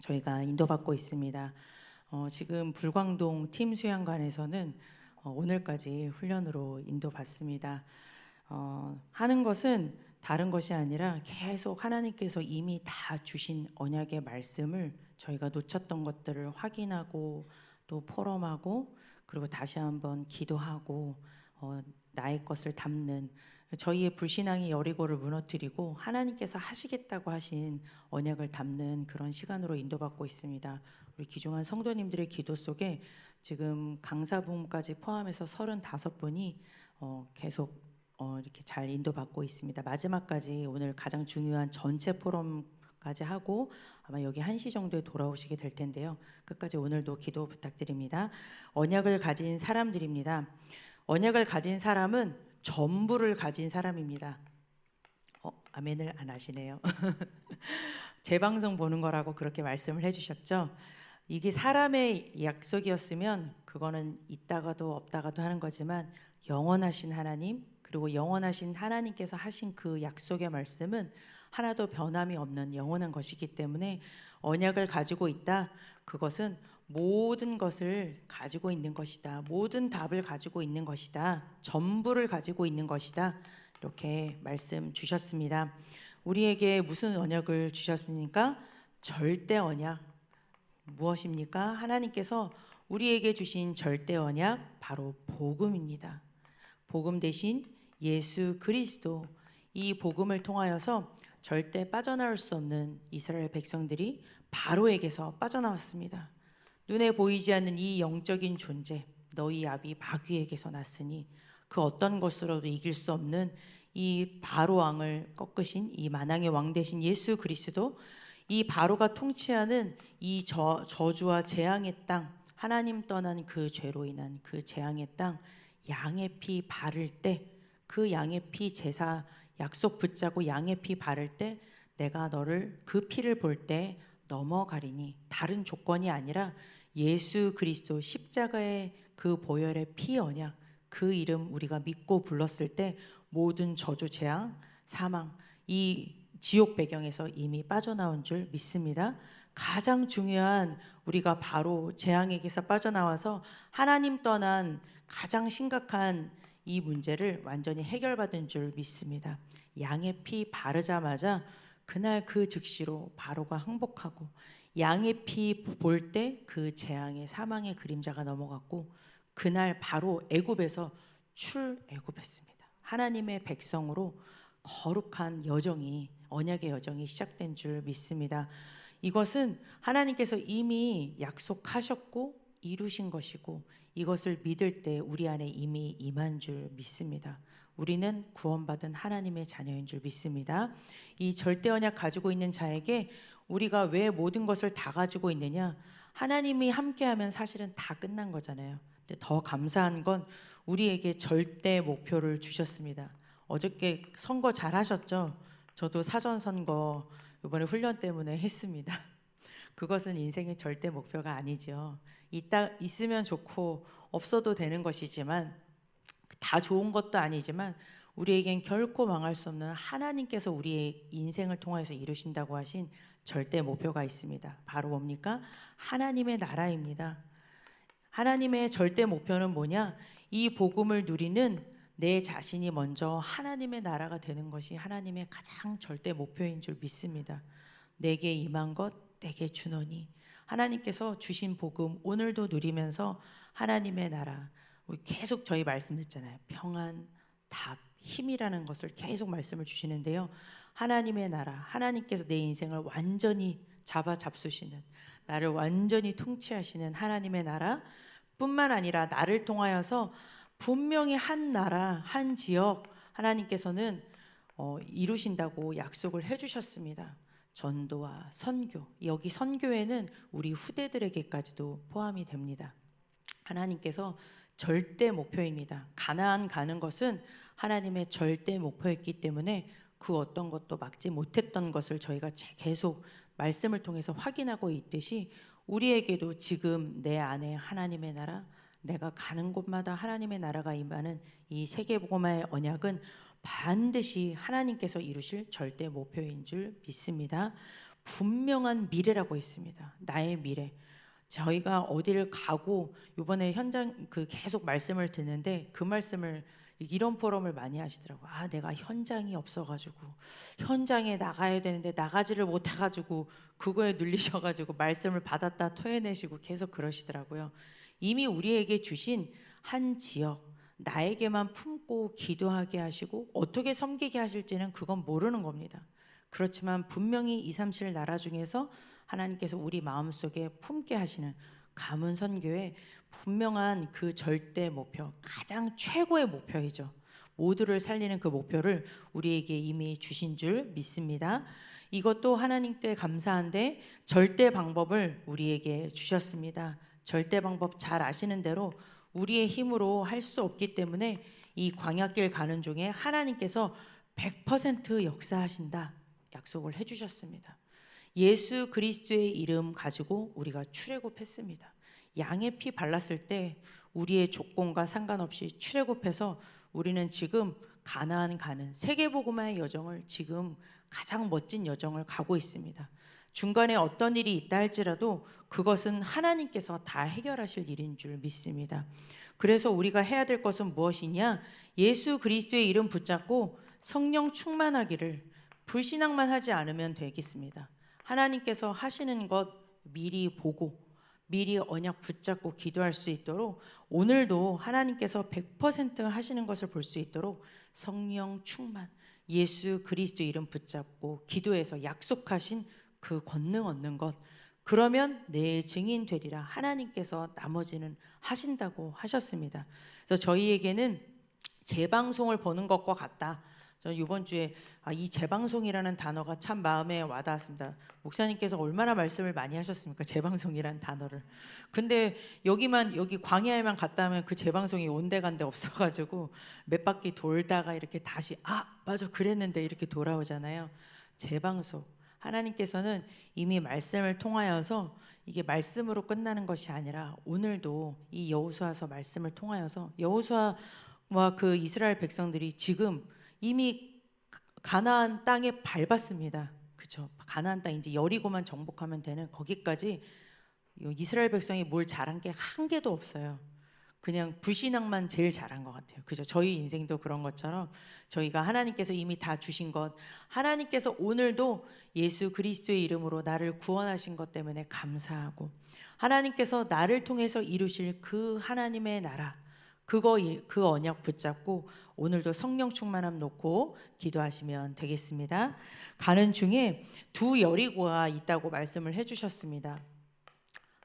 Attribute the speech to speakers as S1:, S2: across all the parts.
S1: 저희가 인도받고 있습니다. 지금 불광동 팀 수양관에서는 오늘까지 훈련으로 인도받습니다. 하는 것은 다른 것이 아니라 계속 하나님께서 이미 다 주신 언약의 말씀을 저희가 놓쳤던 것들을 확인하고 또 포럼하고 그리고 다시 한번 기도하고 나의 것을 담는 저희의 불신앙이 여리고를 무너뜨리고 하나님께서 하시겠다고 하신 언약을 담는 그런 시간으로 인도받고 있습니다. 우리 귀중한 성도님들의 기도 속에 지금 강사분까지 포함해서 35분이 계속 이렇게 잘 인도받고 있습니다. 마지막까지 오늘 가장 중요한 전체 포럼까지 하고 아마 여기 1시 정도에 돌아오시게 될 텐데요. 끝까지 오늘도 기도 부탁드립니다. 언약을 가진 사람들입니다. 언약을 가진 사람은 전부를 가진 사람입니다. 아멘을 안 하시네요. 제 방송 보는 거라고 그렇게 말씀을 해주셨죠. 이게 사람의 약속이었으면 그거는 있다가도 없다가도 하는 거지만 영원하신 하나님 그리고 영원하신 하나님께서 하신 그 약속의 말씀은 하나도 변함이 없는 영원한 것이기 때문에 언약을 가지고 있다. 그것은 모든 것을 가지고 있는 것이다. 모든 답을 가지고 있는 것이다. 전부를 가지고 있는 것이다. 이렇게 말씀 주셨습니다. 우리에게 무슨 언약을 주셨습니까? 절대 언약. 무엇입니까? 하나님께서 우리에게 주신 절대 언약 바로 복음입니다. 복음 대신 예수 그리스도, 이 복음을 통하여서 절대 빠져나올 수 없는 이스라엘 백성들이 바로에게서 빠져나왔습니다. 눈에 보이지 않는 이 영적인 존재, 너희 아비 마귀에게서 났으니 그 어떤 것으로도 이길 수 없는 이 바로 왕을 꺾으신 이 만왕의 왕 되신 예수 그리스도, 이 바로가 통치하는 이 저주와 재앙의 땅, 하나님 떠난 그 죄로 인한 그 재앙의 땅, 양의 피 바를 때, 그 양의 피 제사 약속 붙잡고 양의 피 바를 때 내가 너를 그 피를 볼 때 넘어가리니, 다른 조건이 아니라 예수 그리스도 십자가의 그 보혈의 피 언약, 그 이름 우리가 믿고 불렀을 때 모든 저주 재앙 사망 이 지옥 배경에서 이미 빠져나온 줄 믿습니다. 가장 중요한 우리가 바로 재앙에게서 빠져나와서 하나님 떠난 가장 심각한 이 문제를 완전히 해결받은 줄 믿습니다. 양의 피 바르자마자 그날 그 즉시로 바로가 항복하고 양의 피 볼 때 그 재앙의 사망의 그림자가 넘어갔고 그날 바로 애굽에서 출애굽했습니다. 하나님의 백성으로 거룩한 여정이, 언약의 여정이 시작된 줄 믿습니다. 이것은 하나님께서 이미 약속하셨고 이루신 것이고 이것을 믿을 때 우리 안에 이미 임한 줄 믿습니다. 우리는 구원받은 하나님의 자녀인 줄 믿습니다. 이 절대 언약 가지고 있는 자에게 우리가 왜 모든 것을 다 가지고 있느냐? 하나님이 함께하면 사실은 다 끝난 거잖아요. 근데 더 감사한 건 우리에게 절대 목표를 주셨습니다. 어저께 선거 잘 하셨죠? 저도 사전 선거 이번에 훈련 때문에 했습니다. 그것은 인생의 절대 목표가 아니죠. 있으면 좋고 없어도 되는 것이지만 다 좋은 것도 아니지만 우리에겐 결코 망할 수 없는 하나님께서 우리의 인생을 통해서 이루신다고 하신 절대 목표가 있습니다. 바로 뭡니까? 하나님의 나라입니다. 하나님의 절대 목표는 뭐냐? 이 복음을 누리는 내 자신이 먼저 하나님의 나라가 되는 것이 하나님의 가장 절대 목표인 줄 믿습니다. 내게 임한 것 내게 주노니, 하나님께서 주신 복음 오늘도 누리면서 하나님의 나라, 우리 계속 저희 말씀 듣잖아요. 평안, 답, 힘이라는 것을 계속 말씀을 주시는데요. 하나님의 나라, 하나님께서 내 인생을 완전히 잡수시는, 나를 완전히 통치하시는 하나님의 나라 뿐만 아니라 나를 통하여서 분명히 한 나라, 한 지역 하나님께서는 이루신다고 약속을 해주셨습니다. 전도와 선교, 여기 선교에는 우리 후대들에게까지도 포함이 됩니다. 하나님께서 절대 목표입니다. 가나안 가는 것은 하나님의 절대 목표였기 때문에 그 어떤 것도 막지 못했던 것을 저희가 계속 말씀을 통해서 확인하고 있듯이 우리에게도 지금 내 안에 하나님의 나라, 내가 가는 곳마다 하나님의 나라가 임하는 이 세계복음화의 언약은 반드시 하나님께서 이루실 절대 목표인 줄 믿습니다. 분명한 미래라고 했습니다. 나의 미래. 저희가 어디를 가고 이번에 현장 계속 말씀을 듣는데 그 말씀을 이런 포럼을 많이 하시더라고요. 아, 내가 현장이 없어가지고 현장에 나가야 되는데 나가지를 못해가지고 그거에 눌리셔가지고 말씀을 받았다 토해내시고 계속 그러시더라고요. 이미 우리에게 주신 한 지역, 나에게만 품고 기도하게 하시고 어떻게 섬기게 하실지는 그건 모르는 겁니다. 그렇지만 분명히 237 나라 중에서 하나님께서 우리 마음속에 품게 하시는 가문 선교의 분명한 그 절대 목표, 가장 최고의 목표이죠. 모두를 살리는 그 목표를 우리에게 이미 주신 줄 믿습니다. 이것도 하나님께 감사한데 절대 방법을 우리에게 주셨습니다. 절대 방법 잘 아시는 대로 우리의 힘으로 할 수 없기 때문에 이 광야길 가는 중에 하나님께서 100% 역사하신다 약속을 해주셨습니다. 예수 그리스도의 이름 가지고 우리가 출애굽했습니다. 양의 피 발랐을 때 우리의 조건과 상관없이 출애굽해서 우리는 지금 가나안 가는 세계복음화의 여정을 지금 가장 멋진 여정을 가고 있습니다. 중간에 어떤 일이 있다 할지라도 그것은 하나님께서 다 해결하실 일인 줄 믿습니다. 그래서 우리가 해야 될 것은 무엇이냐? 예수 그리스도의 이름 붙잡고 성령 충만하기를, 불신앙만 하지 않으면 되겠습니다. 하나님께서 하시는 것 미리 보고 미리 언약 붙잡고 기도할 수 있도록 오늘도 하나님께서 100% 하시는 것을 볼 수 있도록 성령 충만, 예수 그리스도 이름 붙잡고 기도해서 약속하신 그 권능 얻는 것, 그러면 내 증인 되리라. 하나님께서 나머지는 하신다고 하셨습니다. 그래서 저희에게는 재방송을 보는 것과 같다. 저는 이번 주에 이 재방송이라는 단어가 참 마음에 와닿았습니다. 목사님께서 얼마나 말씀을 많이 하셨습니까? 재방송이라는 단어를. 근데 여기 광야에만 갔다 하면 그 재방송이 온데간데 없어가지고 몇 바퀴 돌다가 이렇게 다시 맞아 그랬는데 이렇게 돌아오잖아요. 재방송. 하나님께서는 이미 말씀을 통하여서 이게 말씀으로 끝나는 것이 아니라 오늘도 이 여호수아서 말씀을 통하여서 여호수아와 그 이스라엘 백성들이 지금 이미 가나안 땅에 밟았습니다. 그렇죠? 가나안 땅 이제 여리고만 정복하면 되는 거기까지 이스라엘 백성이 뭘 잘한 게 한 개도 없어요. 그냥 불신앙만 제일 잘한 것 같아요. 그죠? 저희 인생도 그런 것처럼 저희가 하나님께서 이미 다 주신 것, 하나님께서 오늘도 예수 그리스도의 이름으로 나를 구원하신 것 때문에 감사하고 하나님께서 나를 통해서 이루실 그 하나님의 나라, 그 언약 붙잡고 오늘도 성령 충만함 놓고 기도하시면 되겠습니다. 가는 중에 두 여리고가 있다고 말씀을 해주셨습니다.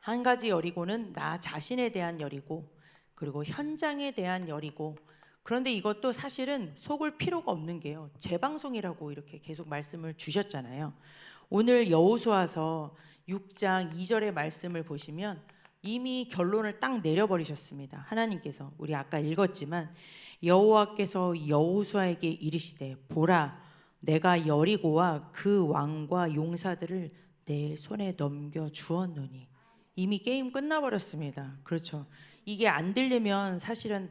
S1: 한 가지 여리고는 나 자신에 대한 여리고, 그리고 현장에 대한 여리고. 그런데 이것도 사실은 속을 필요가 없는 게요. 재방송이라고 이렇게 계속 말씀을 주셨잖아요. 오늘 여호수아서 6장 2절의 말씀을 보시면 이미 결론을 딱 내려버리셨습니다. 하나님께서 우리 아까 읽었지만 여호와께서 여호수아에게 이르시되 보라 내가 여리고와 그 왕과 용사들을 내 손에 넘겨 주었노니. 이미 게임 끝나버렸습니다. 그렇죠. 이게 안 들리면 사실은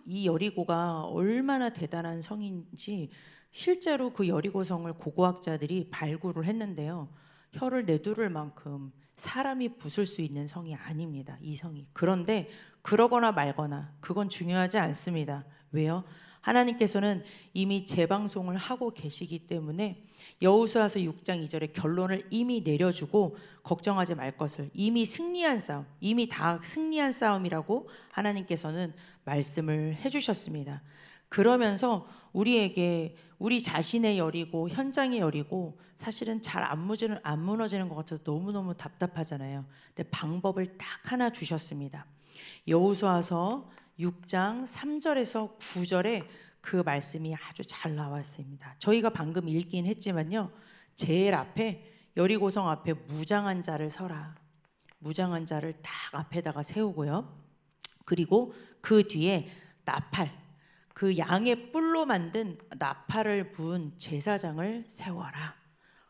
S1: 이 여리고가 얼마나 대단한 성인지 실제로 그 여리고성을 고고학자들이 발굴을 했는데요. 혀를 내두를 만큼 사람이 부술 수 있는 성이 아닙니다. 이 성이. 그런데 그러거나 말거나 그건 중요하지 않습니다. 왜요? 하나님께서는 이미 재방송을 하고 계시기 때문에 여호수아서 6장 2절의 결론을 이미 내려주고 걱정하지 말 것을, 이미 승리한 싸움, 이미 다 승리한 싸움이라고 하나님께서는 말씀을 해주셨습니다. 그러면서 우리에게 우리 자신의 여리고 현장의 여리고 사실은 잘 안 무너지는 것 같아서 너무너무 답답하잖아요. 근데 방법을 딱 하나 주셨습니다. 여호수아서 6장 3절에서 9절에 그 말씀이 아주 잘 나왔습니다. 저희가 방금 읽긴 했지만요. 제일 앞에 여리고성 앞에 무장한 자를 서라. 무장한 자를 딱 앞에다가 세우고요. 그리고 그 뒤에 나팔, 그 양의 뿔로 만든 나팔을 부은 제사장을 세워라.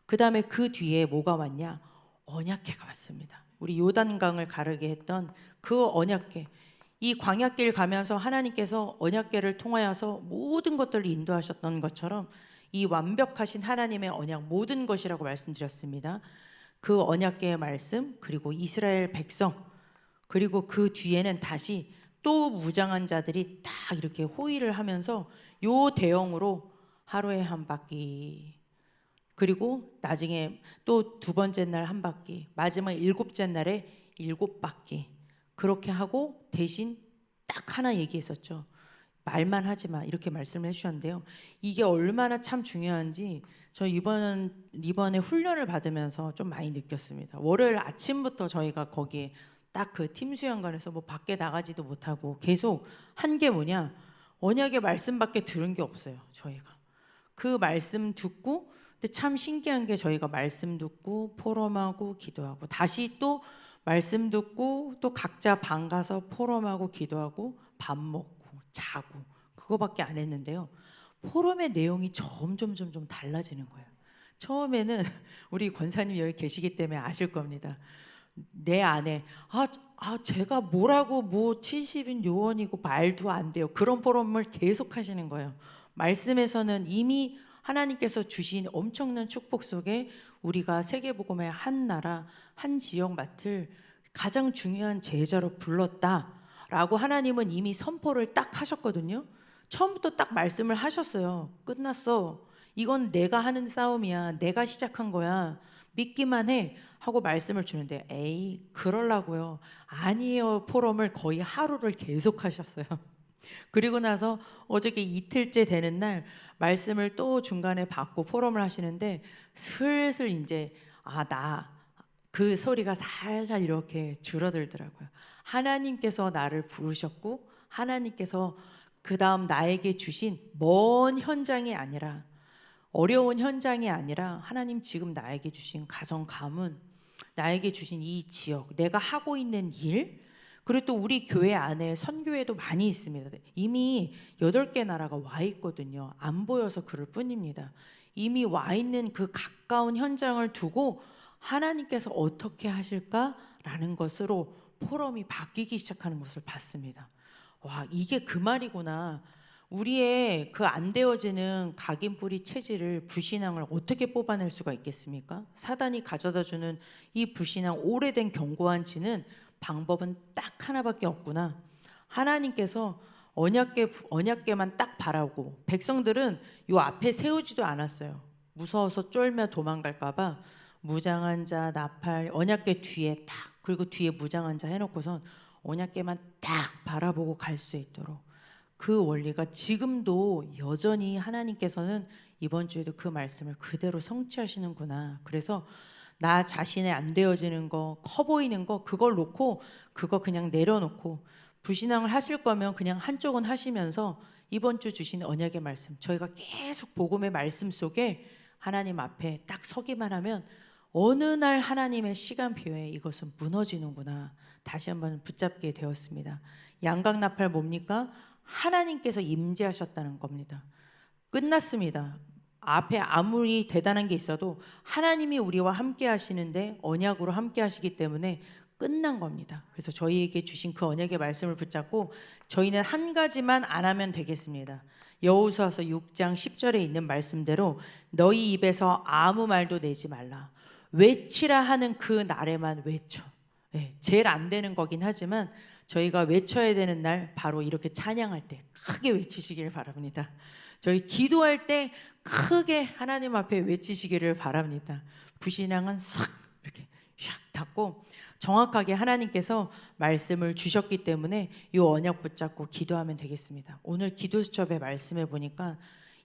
S1: 그 다음에 그 뒤에 뭐가 왔냐? 언약궤가 왔습니다. 우리 요단강을 가르게 했던 그 언약궤. 이 광야길 가면서 하나님께서 언약궤를 통하여서 모든 것들을 인도하셨던 것처럼 이 완벽하신 하나님의 언약 모든 것이라고 말씀드렸습니다. 그 언약궤의 말씀, 그리고 이스라엘 백성, 그리고 그 뒤에는 다시 또 무장한 자들이 딱 이렇게 호위를 하면서 요 대형으로 하루에 한 바퀴, 그리고 나중에 또 두 번째 날 한 바퀴, 마지막 일곱째 날에 7바퀴, 그렇게 하고 대신 딱 하나 얘기했었죠. 말만 하지 마, 이렇게 말씀을 해주셨는데요. 이게 얼마나 참 중요한지 저 이번에 훈련을 받으면서 좀 많이 느꼈습니다. 월요일 아침부터 저희가 거기에 딱 그 팀 수양관에서 뭐 밖에 나가지도 못하고 계속 한 게 뭐냐, 언약의 말씀밖에 들은 게 없어요. 저희가 그 말씀 듣고, 근데 참 신기한 게 저희가 말씀 듣고 포럼하고 기도하고 다시 또 말씀 듣고 또 각자 방 가서 포럼하고 기도하고 밥 먹고 자고, 그거밖에 안 했는데요. 포럼의 내용이 점점 달라지는 거예요. 처음에는 우리 권사님 여기 계시기 때문에 아실 겁니다. 내 안에 제가 뭐라고 뭐 70인 요원이고 말도 안 돼요. 그런 포럼을 계속 하시는 거예요. 말씀에서는 이미 하나님께서 주신 엄청난 축복 속에 우리가 세계복음의 한 나라, 한 지역 맡을 가장 중요한 제자로 불렀다라고 하나님은 이미 선포를 딱 하셨거든요. 처음부터 딱 말씀을 하셨어요. 끝났어. 이건 내가 하는 싸움이야. 내가 시작한 거야. 믿기만 해. 하고 말씀을 주는데, 에이, 그럴라고요. 아니에요. 포럼을 거의 하루를 계속 하셨어요. 그리고 나서 어저께 이틀째 되는 날 말씀을 또 중간에 받고 포럼을 하시는데 슬슬 이제 그 소리가 살살 이렇게 줄어들더라고요. 하나님께서 나를 부르셨고 하나님께서 그 다음 나에게 주신 먼 현장이 아니라, 어려운 현장이 아니라 하나님 지금 나에게 주신 가정 가문, 나에게 주신 이 지역, 내가 하고 있는 일, 그리고 또 우리 교회 안에 선교회도 많이 있습니다. 이미 8개 나라가 와 있거든요. 안 보여서 그럴 뿐입니다. 이미 와 있는 그 가까운 현장을 두고 하나님께서 어떻게 하실까라는 것으로 포럼이 바뀌기 시작하는 것을 봤습니다. 와, 이게 그 말이구나. 우리의 그 안 되어지는 각인뿌리 체질을, 불신앙을 어떻게 뽑아낼 수가 있겠습니까? 사단이 가져다주는 이 불신앙, 오래된 견고한 지는 방법은 딱 하나밖에 없구나. 하나님께서 언약궤만 딱 바라고 백성들은 요 앞에 세우지도 않았어요. 무서워서 쫄며 도망갈까봐 무장한 자, 나팔, 언약궤 뒤에 딱, 그리고 뒤에 무장한 자 해놓고선 언약궤만 딱 바라보고 갈 수 있도록, 그 원리가 지금도 여전히 하나님께서는 이번 주에도 그 말씀을 그대로 성취하시는구나. 그래서 나 자신의 안 되어지는 거, 커 보이는 거, 그걸 놓고 그거 그냥 내려놓고 불신앙을 하실 거면 그냥 한쪽은 하시면서 이번 주 주신 언약의 말씀, 저희가 계속 복음의 말씀 속에 하나님 앞에 딱 서기만 하면 어느 날 하나님의 시간표에 이것은 무너지는구나 다시 한번 붙잡게 되었습니다. 양각나팔 뭡니까? 하나님께서 임재하셨다는 겁니다. 끝났습니다. 앞에 아무리 대단한 게 있어도 하나님이 우리와 함께 하시는데 언약으로 함께 하시기 때문에 끝난 겁니다. 그래서 저희에게 주신 그 언약의 말씀을 붙잡고 저희는 한 가지만 안 하면 되겠습니다. 여호수아서 6장 10절에 있는 말씀대로 너희 입에서 아무 말도 내지 말라. 외치라 하는 그 날에만 외쳐. 제일 안 되는 거긴 하지만 저희가 외쳐야 되는 날, 바로 이렇게 찬양할 때 크게 외치시길 바랍니다. 저희 기도할 때 크게 하나님 앞에 외치시기를 바랍니다. 불신앙은 싹 이렇게 샥 닫고 정확하게 하나님께서 말씀을 주셨기 때문에 이 언약 붙잡고 기도하면 되겠습니다. 오늘 기도 수첩에 말씀해 보니까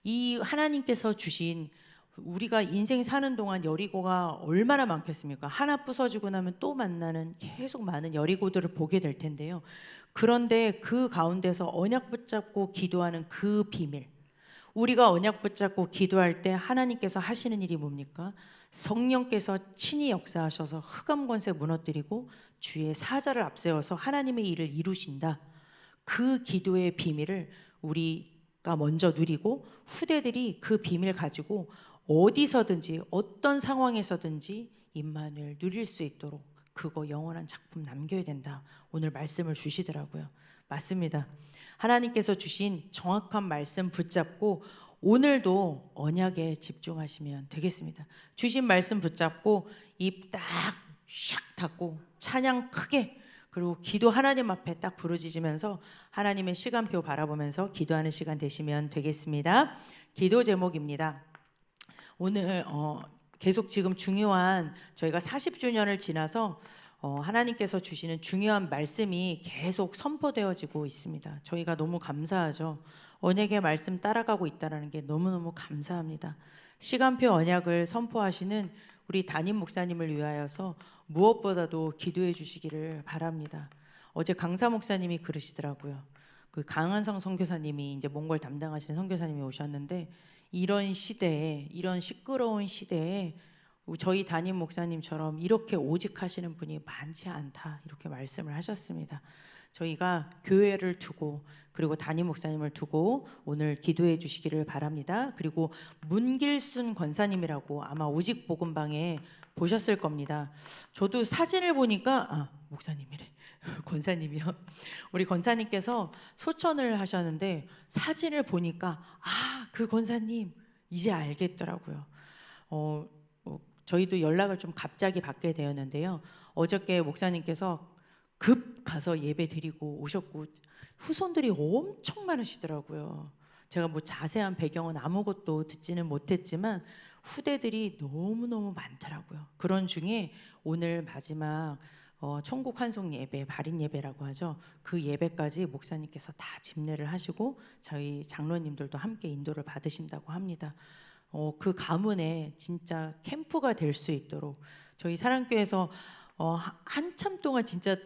S1: 이 하나님께서 주신, 우리가 인생 사는 동안 여리고가 얼마나 많겠습니까? 하나 부서지고 나면 또 만나는 계속 많은 여리고들을 보게 될 텐데요. 그런데 그 가운데서 언약 붙잡고 기도하는 그 비밀, 우리가 언약 붙잡고 기도할 때 하나님께서 하시는 일이 뭡니까? 성령께서 친히 역사하셔서 흑암 권세 무너뜨리고 주의 사자를 앞세워서 하나님의 일을 이루신다. 그 기도의 비밀을 우리가 먼저 누리고 후대들이 그 비밀 가지고 어디서든지 어떤 상황에서든지 임마누엘 누릴 수 있도록 그거 영원한 작품 남겨야 된다. 오늘 말씀을 주시더라고요. 맞습니다. 하나님께서 주신 정확한 말씀 붙잡고 오늘도 언약에 집중하시면 되겠습니다. 주신 말씀 붙잡고 입 딱 샥 닫고 찬양 크게, 그리고 기도 하나님 앞에 딱 부르짖으면서 하나님의 시간표 바라보면서 기도하는 시간 되시면 되겠습니다. 기도 제목입니다. 오늘 계속 지금 중요한, 저희가 40주년을 지나서 하나님께서 주시는 중요한 말씀이 계속 선포되어지고 있습니다. 저희가 너무 감사하죠. 언약의 말씀 따라가고 있다는 게 너무너무 감사합니다. 시간표 언약을 선포하시는 우리 담임 목사님을 위하여서 무엇보다도 기도해 주시기를 바랍니다. 어제 강사 목사님이 그러시더라고요. 그 강한성 선교사님이 이제 몽골 담당하시는 선교사님이 오셨는데, 이런 시대에, 이런 시끄러운 시대에 저희 담임 목사님처럼 이렇게 오직 하시는 분이 많지 않다, 이렇게 말씀을 하셨습니다. 저희가 교회를 두고 그리고 담임 목사님을 두고 오늘 기도해 주시기를 바랍니다. 그리고 문길순 권사님이라고 아마 오직 복음방에 보셨을 겁니다. 저도 사진을 보니까 목사님이래. 권사님이요. 우리 권사님께서 소천을 하셨는데 사진을 보니까 그 권사님 이제 알겠더라고요. 저희도 연락을 좀 갑자기 받게 되었는데요. 어저께 목사님께서 급 가서 예배 드리고 오셨고 후손들이 엄청 많으시더라고요. 제가 뭐 자세한 배경은 아무것도 듣지는 못했지만 후대들이 너무너무 많더라고요. 그런 중에 오늘 마지막 천국 환송 예배, 발인 예배라고 하죠. 그 예배까지 목사님께서 다 집례를 하시고 저희 장로님들도 함께 인도를 받으신다고 합니다. 그 가문에 진짜 캠프가 될 수 있도록 저희 사랑교회에서 한참 동안 진짜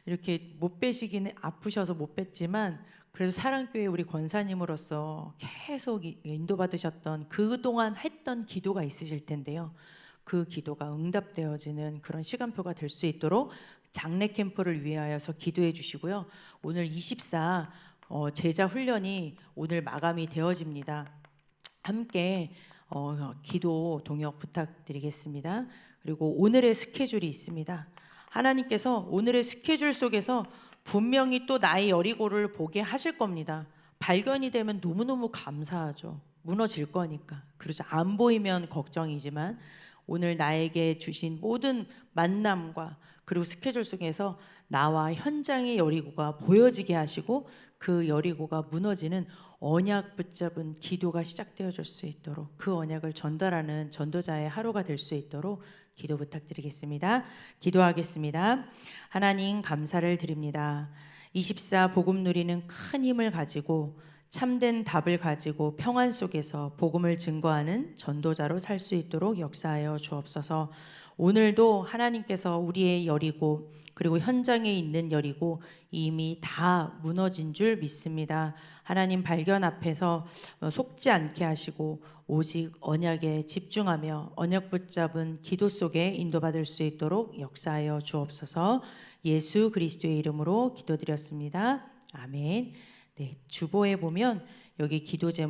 S1: 이렇게 못 빼시기는 아프셔서 못 뺐지만, 그래도 사랑교회 우리 권사님으로서 계속 인도받으셨던 그동안 했던 기도가 있으실 텐데요. 그 기도가 응답되어지는 그런 시간표가 될 수 있도록 장례 캠프를 위하여서 기도해 주시고요. 오늘 24 제자 훈련이 오늘 마감이 되어집니다. 함께 기도 동역 부탁드리겠습니다. 그리고 오늘의 스케줄이 있습니다. 하나님께서 오늘의 스케줄 속에서 분명히 또 나의 여리고를 보게 하실 겁니다. 발견이 되면 너무너무 감사하죠. 무너질 거니까. 그렇죠. 안 보이면 걱정이지만 오늘 나에게 주신 모든 만남과 그리고 스케줄 속에서 나와 현장의 여리고가 보여지게 하시고 그 여리고가 무너지는 언약 붙잡은 기도가 시작되어질 수 있도록, 그 언약을 전달하는 전도자의 하루가 될 수 있도록 기도 부탁드리겠습니다. 기도하겠습니다. 하나님 감사를 드립니다. 24 복음 누리는 큰 힘을 가지고 참된 답을 가지고 평안 속에서 복음을 증거하는 전도자로 살 수 있도록 역사하여 주옵소서. 오늘도 하나님께서 우리의 여리고 그리고 현장에 있는 여리고 이미 다 무너진 줄 믿습니다. 하나님 발견 앞에서 속지 않게 하시고 오직 언약에 집중하며 언약 붙잡은 기도 속에 인도받을 수 있도록 역사하여 주옵소서. 예수 그리스도의 이름으로 기도드렸습니다. 아멘. 네, 주보에 보면 여기 기도 제목